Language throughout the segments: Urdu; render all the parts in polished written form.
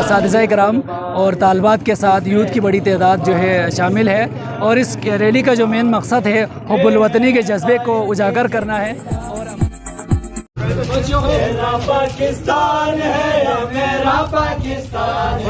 اساتذہ کرام اور طالبات کے ساتھ یوتھ کی بڑی تعداد جو ہے شامل ہے، اور اس ریلی کا جو مین مقصد ہے حب الوطنی کے جذبے کو اجاگر کرنا ہے۔ میرا پاکستان ہے یا میرا پاکستان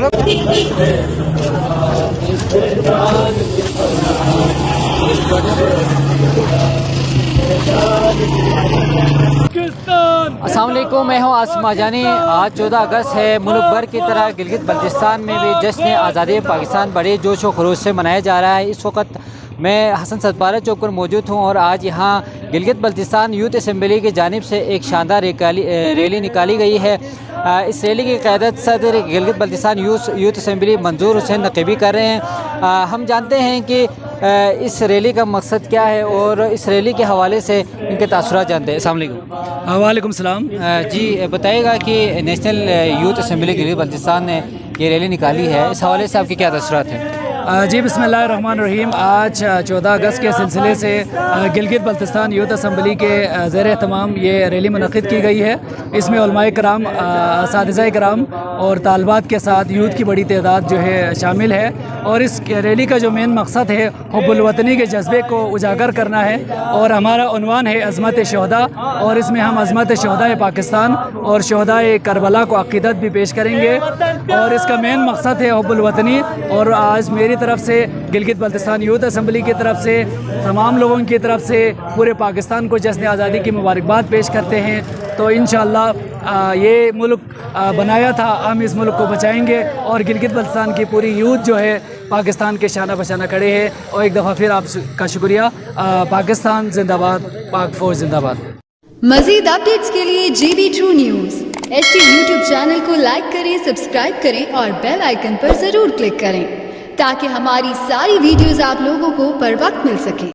السلام علیکم، میں ہوں آصف ماجانی۔ آج 14 اگست ہے۔ ملک بھر کی طرح گلگت بلتستان میں بھی جشن آزادی پاکستان بڑے جوش و خروش سے منایا جا رہا ہے۔ اس وقت میں حسن صدپارہ چوک پر موجود ہوں، اور آج یہاں گلگت بلتستان یوتھ اسمبلی کی جانب سے ایک شاندار ریلی نکالی گئی ہے۔ اس ریلی کی قیادت صدر گلگت بلتستان یوتھ اسمبلی منظور حسین نقیبی کر رہے ہیں۔ ہم جانتے ہیں کہ اس ریلی کا مقصد کیا ہے اور اس ریلی کے حوالے سے ان کے تاثرات جانتے ہیں۔ السلام علیکم۔ وعلیکم السلام۔ جی بتائیے گا کہ national youth assembly Gilgit Baltistan نے یہ ریلی نکالی ہے، اس حوالے سے آپ کے کیا تاثرات ہیں؟ جی بسم اللہ الرحمن الرحیم۔ آج 14 اگست کے سلسلے سے گلگت بلتستان یوتھ اسمبلی کے زیر اہتمام یہ ریلی منعقد کی گئی ہے۔ اس میں علماء کرام، اساتذہ کرام اور طالبات کے ساتھ یوتھ کی بڑی تعداد جو ہے شامل ہے، اور اس ریلی کا جو مین مقصد ہے حب الوطنی کے جذبے کو اجاگر کرنا ہے، اور ہمارا عنوان ہے عظمت شہداء، اور اس میں ہم عظمت شہداء پاکستان اور شہداء کربلا کو عقیدت بھی پیش کریں گے، اور اس کا مین مقصد ہے حب الوطنی۔ اور آج میری طرف سے، گلگت بلتستان یوتھ اسمبلی کی طرف سے، تمام لوگوں کی طرف سے پورے پاکستان کو جشن آزادی کی مبارکباد پیش کرتے ہیں۔ تو انشاءاللہ یہ ملک بنایا تھا، ہم اس ملک کو بچائیں گے، اور گلگت بلتستان کی پوری یوتھ جو ہے پاکستان کے شانہ بشانہ کھڑے ہیں۔ اور ایک دفعہ پھر آپ کا شکریہ۔ پاکستان زندہ باد، پاک فوج زندہ باد۔ مزید اپڈیٹس کے لیے GB2 news HT YouTube channel کو لائک کریں، سبسکرائب کریں اور بیل آئیکن پر ضرور کلک کریں تاکہ ہماری ساری ویڈیوز آپ لوگوں کو پر وقت مل سکیں۔